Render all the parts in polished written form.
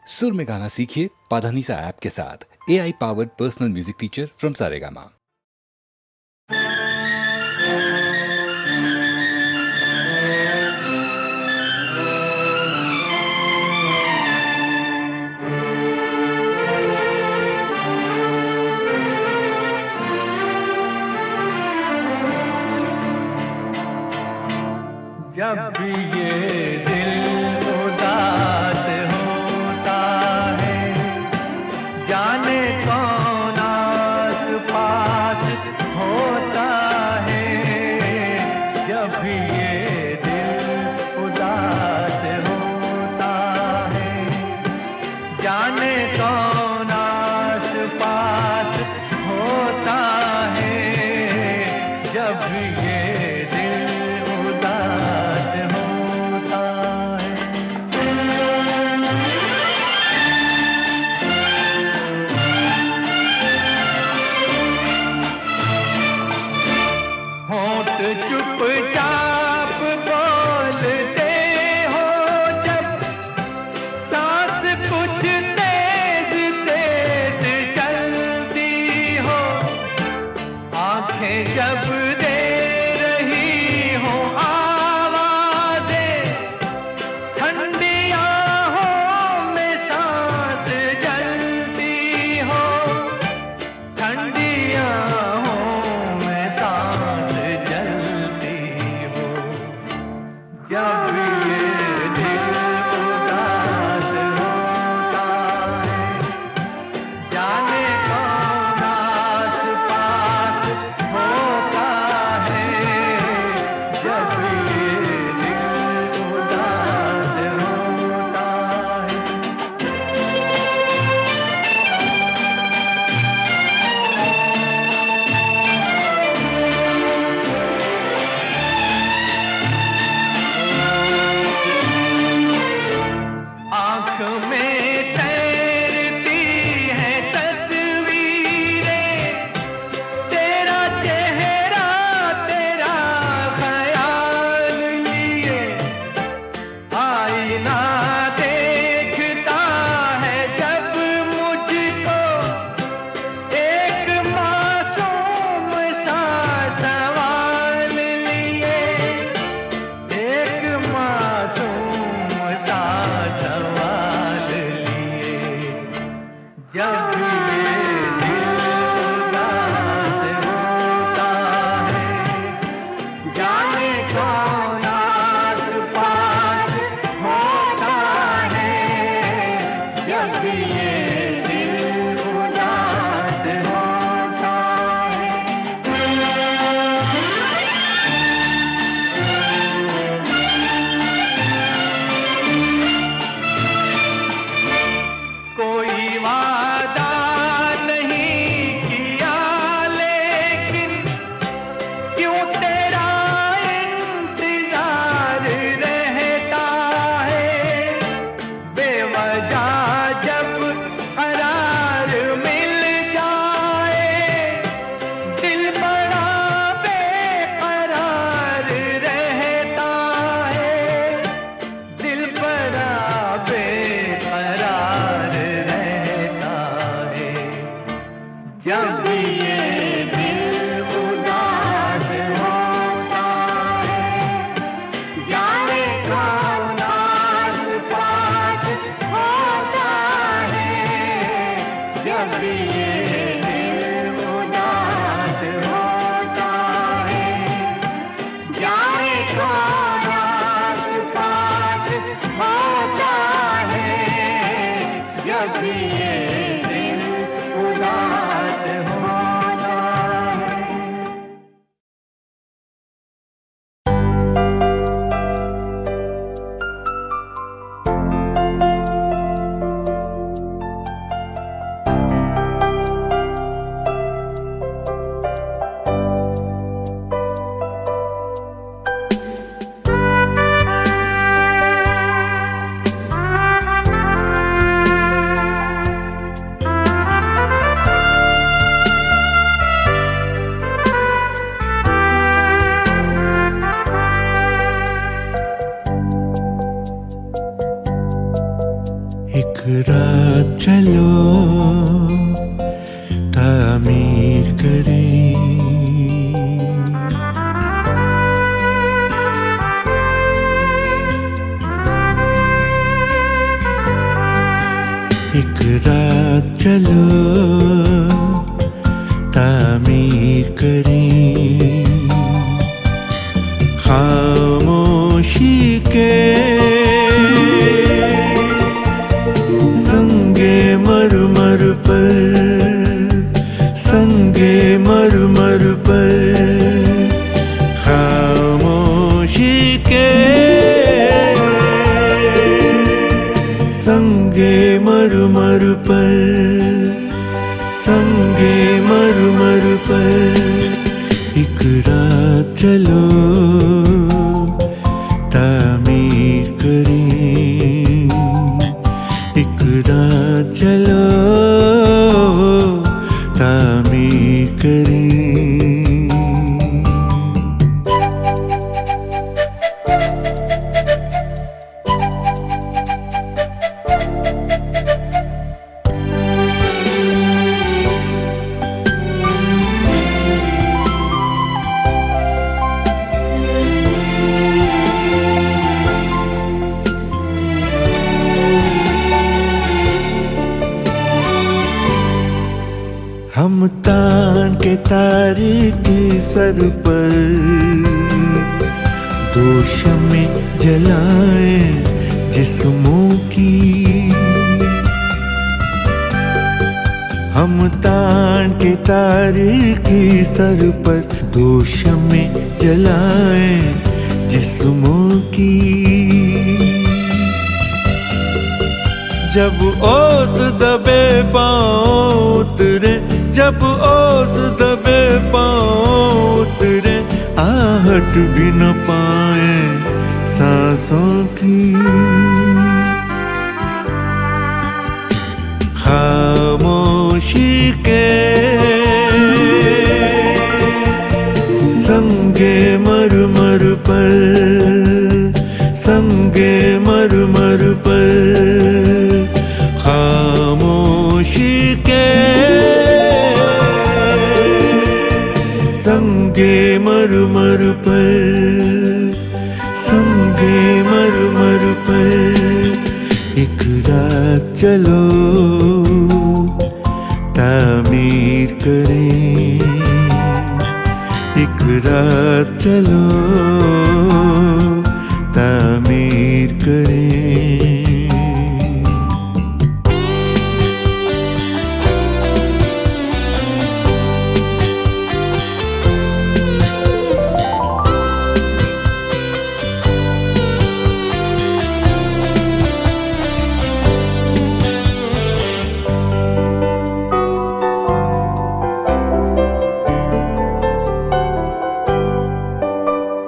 सुर में गाना सीखिए पाधानीसा ऐप के साथ। AI powered personal music teacher from Saregama. जब भी ये दिल उदास होता है, जाने कौन आस पास होता है। जब भी ये दिल उदास होता है, जाने कौन आस पास होता है। जब भी ये चुपचाप बोलते हो जब, सांस कुछ तेज तेज चलती हो, आंखें जब दे रही हो आवाजें, ठंडी आहों में सांस जलती हो, ठंडी आहों में सांस जब ये दिल उदास होता है, जाने कौन आस पास होता है। जब ये दिल उदास होता है। आँख में तैरती है तस्वीरें, तेरा चेहरा तेरा ख्याल लिए, आईना देखता है जब मुझको, एक मासूम सा सवाल लिए, एक मासूम सा सवाल लिए। जब ये दिल उदास होता है, जाने कौन आस पास होता है। जब ये दिल उदास होता कोई वादा नहीं किया, लेकिन क्यों तेरा इंतजार रहता है। बेवजह जब करार मिल जाए, दिल बड़ा बेकरार रहता है, दिल बड़ा बेकरार रहता है। जब ये दिल उदास होता है, जाने कौन आस पास होता है। जब ये दिल उदास होता है, जाने कौन आस पास होता है। जब ये दिल उदास होता है। रात चलो तामीर करें, एक रात चलो तामीर करें, खामोशी के संगे मरमर पर, संगे मरमर पर, खामोशी के संगे मरमर पर, संगे मरमर पर, एक रात चलो तामीर करें, एक रात चलो तामीर करें। हम तान के तारे के सर पर दो शमें जलाए जिस्मों की, हम तान के तारे के सर पर दो शमें जलाए जिस्मों की, जब ओस दबे पाँव उतरे, जब ओस दबे पाँव उतरे, आहट भी न पाए सांसों की, खामोशी के संगे मरमर पर, संगे मरमर पर, खामोशी के संगे मरमर पर, संगे मरमर पर, एक रात चलो तामीर करें, एक रात चलो तामीर करें।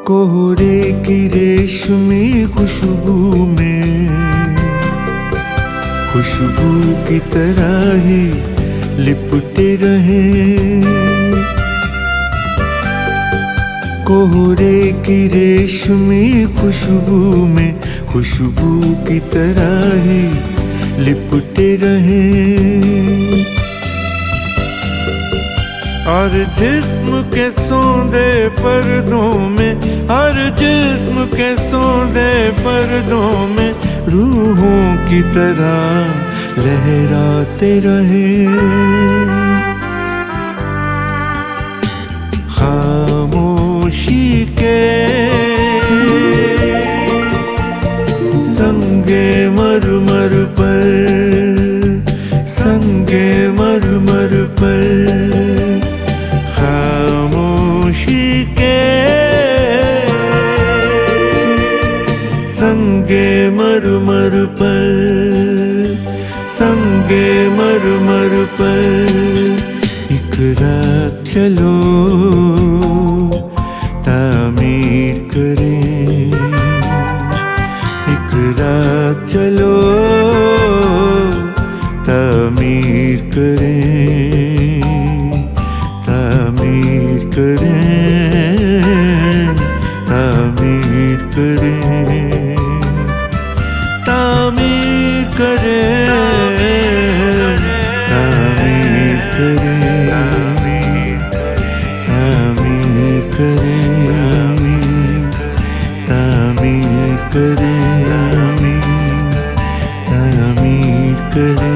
कोहरे की रेशमी खुशबू में, खुशबू की तरह ही लिपटे रहे, कोहरे की रेशमी खुशबू में, खुशबू की तरह ही लिपटे रहे, हर जिस्म के सौंदे पर्दों में, हर जिस्म के सौंदे पर्दों में, रूहों की तरह लहराते रहे, खामोशी के संगे मरमर पर, संगे मरमर पर, खामोशी के संगे मरमर पर, संगे मरमर पर, एक रात चलो तामीर करें, एक रात चलो तामीर करें, तामीर करें, तामीर करें, तामीर करें। करें।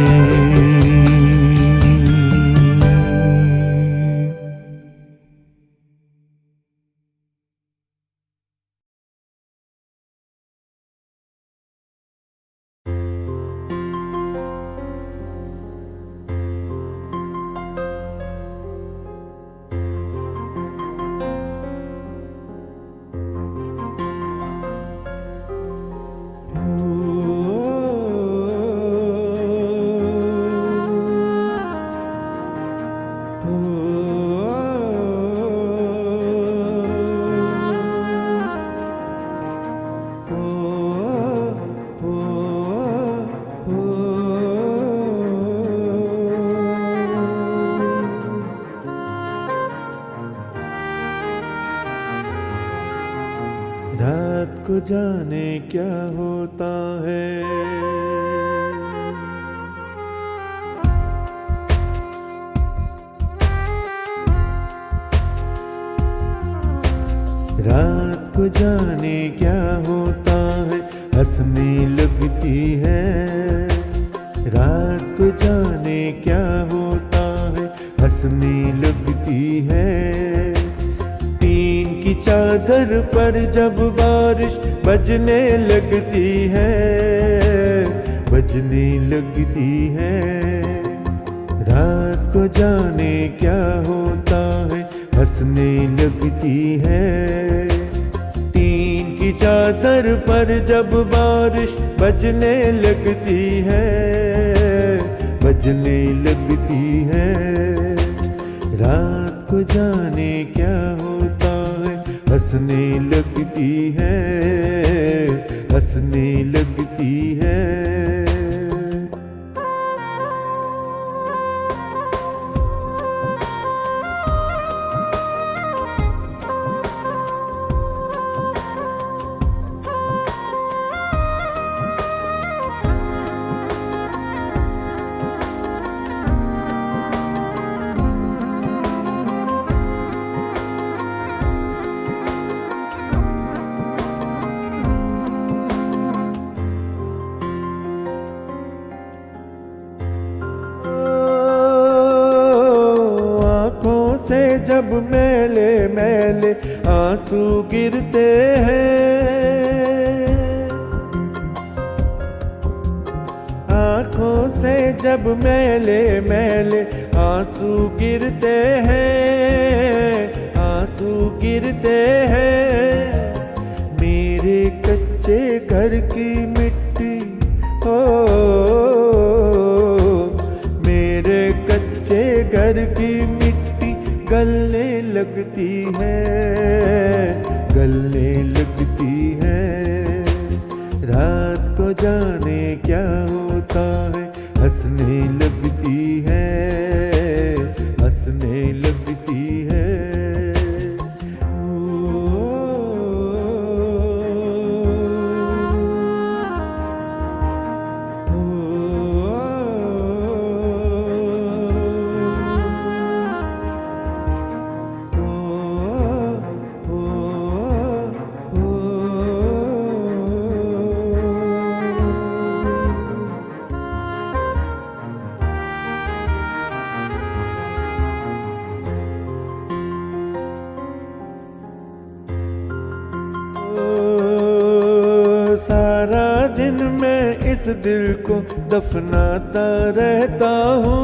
रात को जाने क्या होता है, रात को जाने क्या होता है, हंसने लगती है। रात को जाने क्या होता है, हंसने लगती है। टीन की चादर पर जब बारिश बजने लगती है, बजने लगती है। रात को जाने क्या होता है, हंसने लगती है। टीन की चादर पर जब बारिश बजने लगती है, बजने लगती है। रात को जाने क्या होता है, हंसने लगती है, हंसने लगती है। से जब मेले मेले आंसू गिरते हैं, आँखों से जब मेले मेले आंसू गिरते हैं, आंसू गिरते हैं। मेरे कच्चे घर की मिट्टी हो, मेरे कच्चे घर की मिट्टी गलने लगती है, गलने लगती है। रात को जाने क्या होता है, हंसने लगती है, हंसने लगती है। सारा दिन मैं इस दिल को दफनाता रहता हूँ,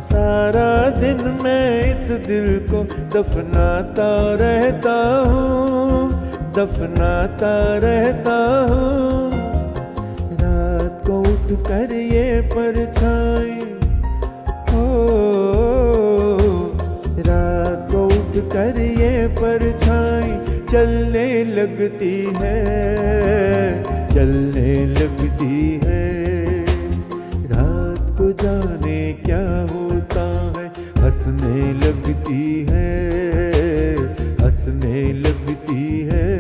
सारा दिन मैं इस दिल को दफनाता रहता हूँ, दफनाता रहता हूँ। रात को उठ कर ये परछाई हो, रात को उठ कर ये परछाई चलने लगती है, चलने लगती है। रात को जाने क्या होता है, हंसने लगती है, हंसने लगती है।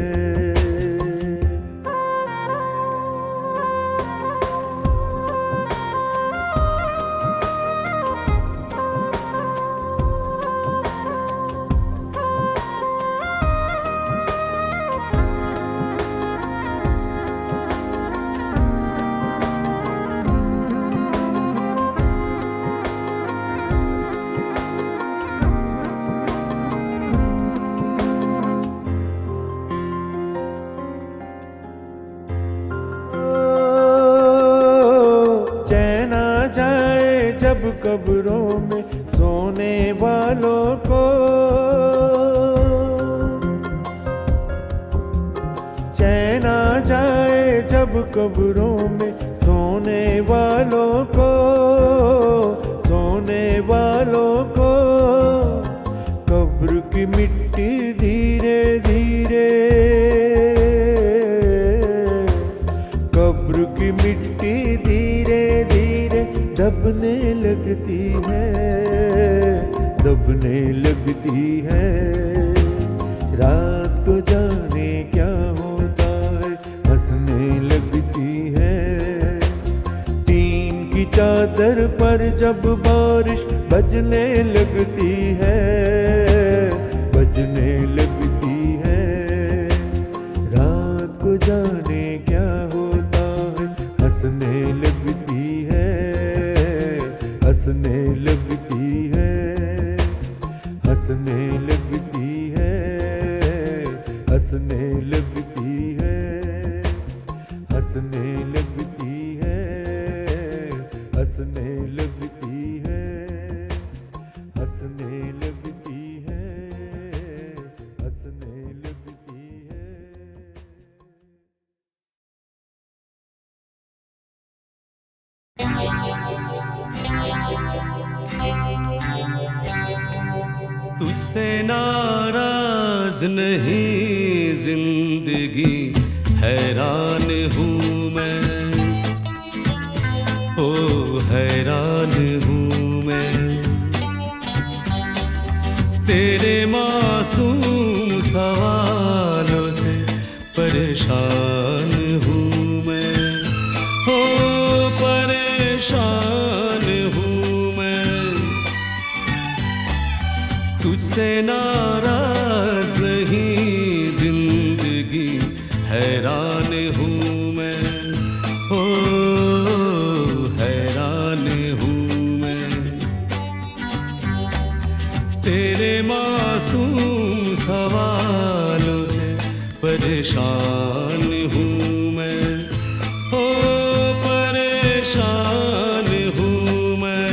कब्रों में सोने वालों को। चैन आ जाए जब कब्रों में सोने वालों को, सोने वालों को। कब्र की मिट्टी धीरे धीरे, कब्र की मिट्टी धीरे धीरे दबने लगती है, दबने लगती है। रात को जाने क्या होता है, हंसने लगती है। टीन की चादर पर जब बारिश बजने लगती है, बजने लगती है। रात को जाने क्या होता है, हंसने लगती है, हंसने लगती है, हंसने लगती है, हंसने लगती है, हंसने लगती है, हंसने लगती है, हंसने लगती है, हंसने लगती है। तुझसे नाराज नहीं जिंदगी, हैरान हूँ मैं, ओ हैरान हूँ मैं। तेरे मासूम सवालों से परेशान हूँ मैं, ओ परेशान हूँ मैं। तुझसे नाराज नहीं जिंदगी, हैरान हूँ मैं, ओ हैरान हूँ मैं। तेरे मासूम सवालों से परेशान हूँ मैं, ओ परेशान हूँ मैं।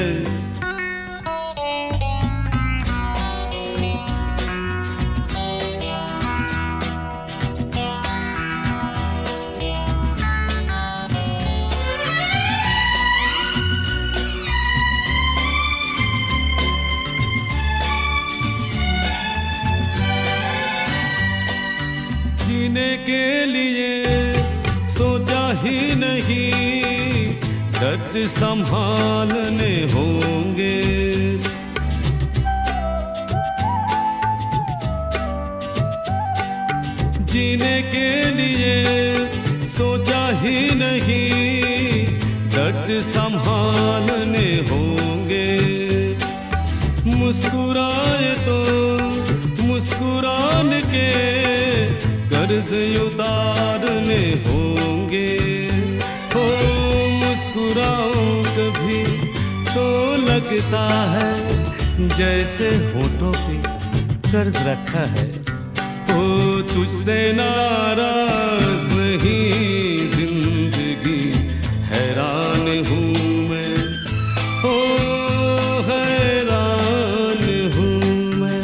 जीने के लिए सोचा ही नहीं, दर्द संभालने होंगे। जीने के लिए सोचा ही नहीं, दर्द संभालने होंगे। मुस्कुराए तो मुस्कुराने के कर्ज उतारने होंगे। हो मुस्कुराऊं कभी तो लगता है जैसे होठों पे कर्ज रखा है। ओ तुझसे नाराज नहीं जिंदगी, हैरान हूँ मैं, ओ हैरान हूँ मैं।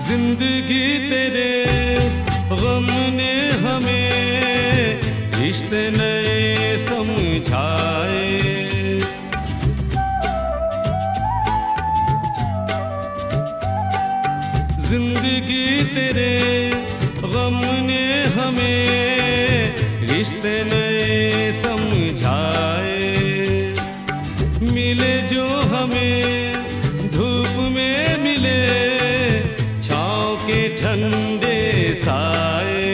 जिंदगी तेरे गम ने हमें रिश्ते नए समझाए। जिंदगी तेरे गम ने हमें रिश्ते नए समझाए। मिले जो हमें धूप में मिले, छाँव के ठंडे साए।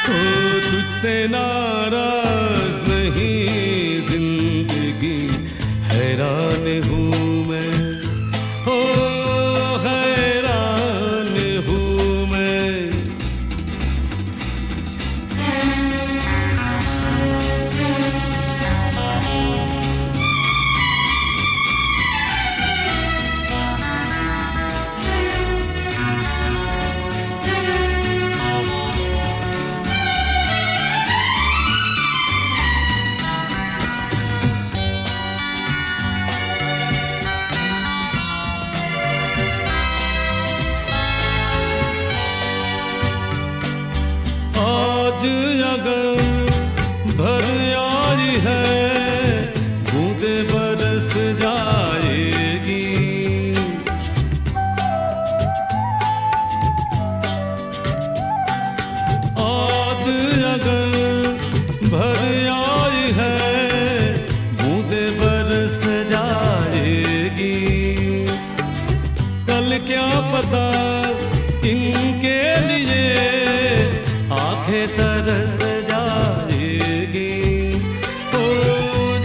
ओ तुझसे तुझसे नाराज नहीं जिंदगी, हैरान हूँ मैं, ओ हैरान हूँ मैं। आज अगर भर आई है बूंदे बरस जाएगी, आज अगर भर आई है बूंदे बरस जाएगी, कल क्या पता इनके लिए आंखें तरस जाएगी। ओ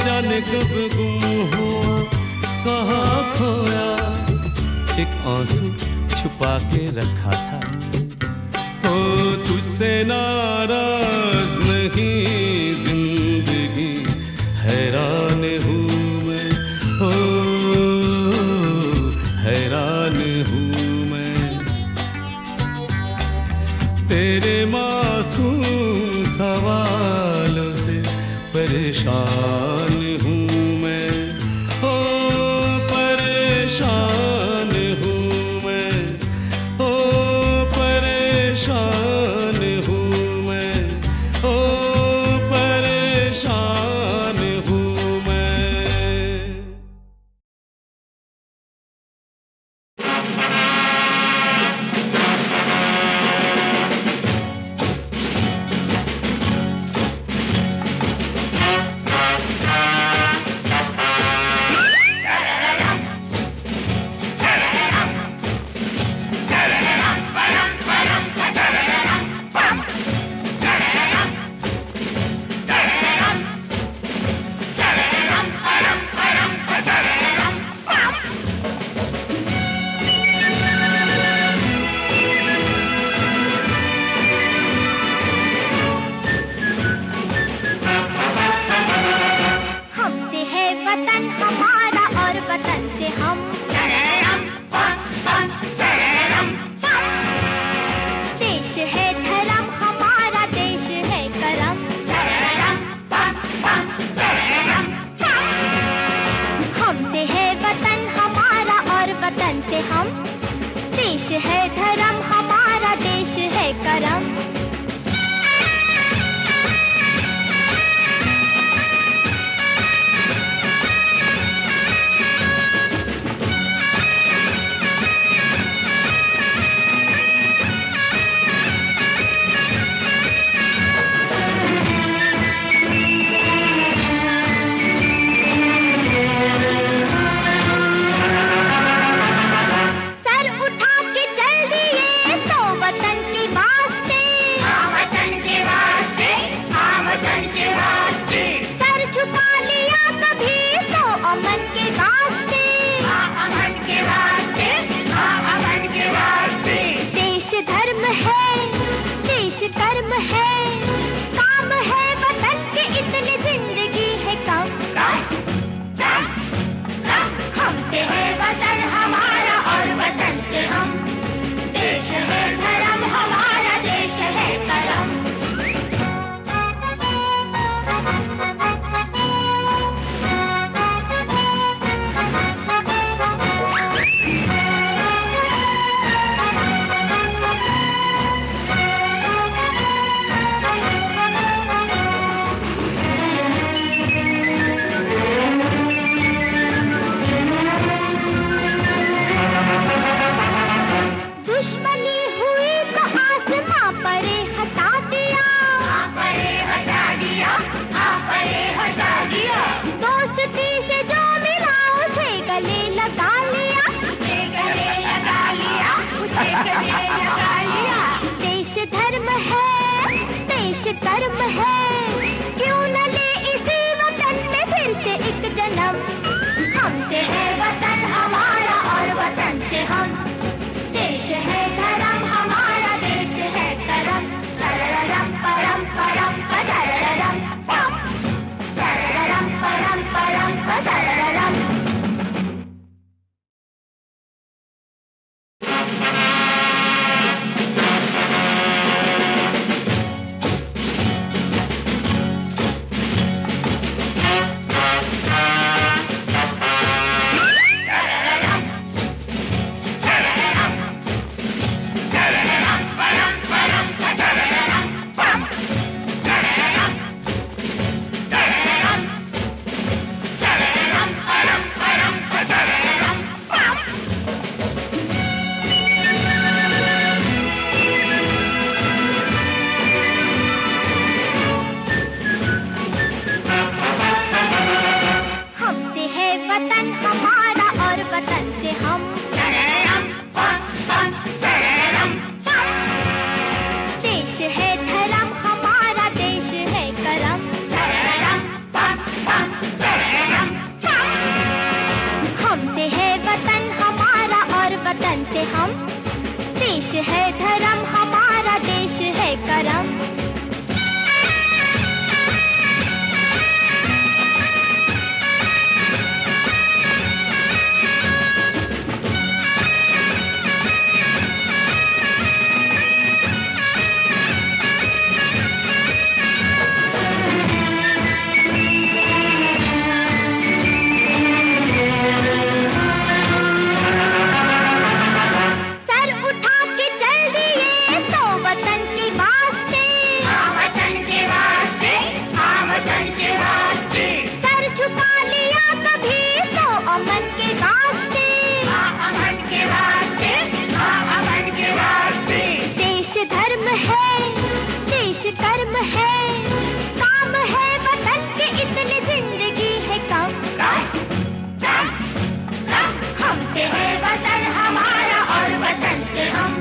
जाने कब गुम हुआ कहाँ खोया, एक आंसू छुपा के रखा था। ओ तुझसे नाराज नहीं जिंदगी, हैरान हूँ मैं, ओ हैरान हूँ मैं। तेरे मासूम सवालों से परेशान हूँ मैं, ओ परेशान हूँ मैं, ओ परेशान हूँ मैं, ओ परेशान हूँ मैं। देश है धर्म, हमारा देश है करम। कर्म है, काम है वतन के, इतनी जिंदगी है कम। हमसे है वतन हमारा और वतन से हम,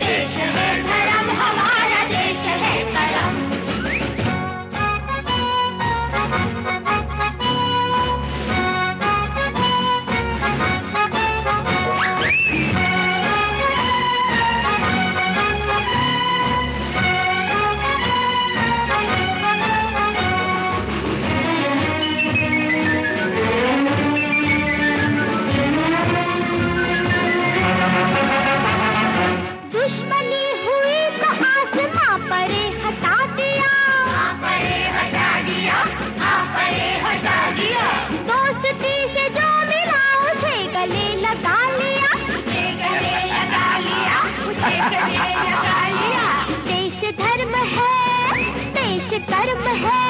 देश है धर्म हमारा, देश है करम। देश धर्म है, देश कर्म है,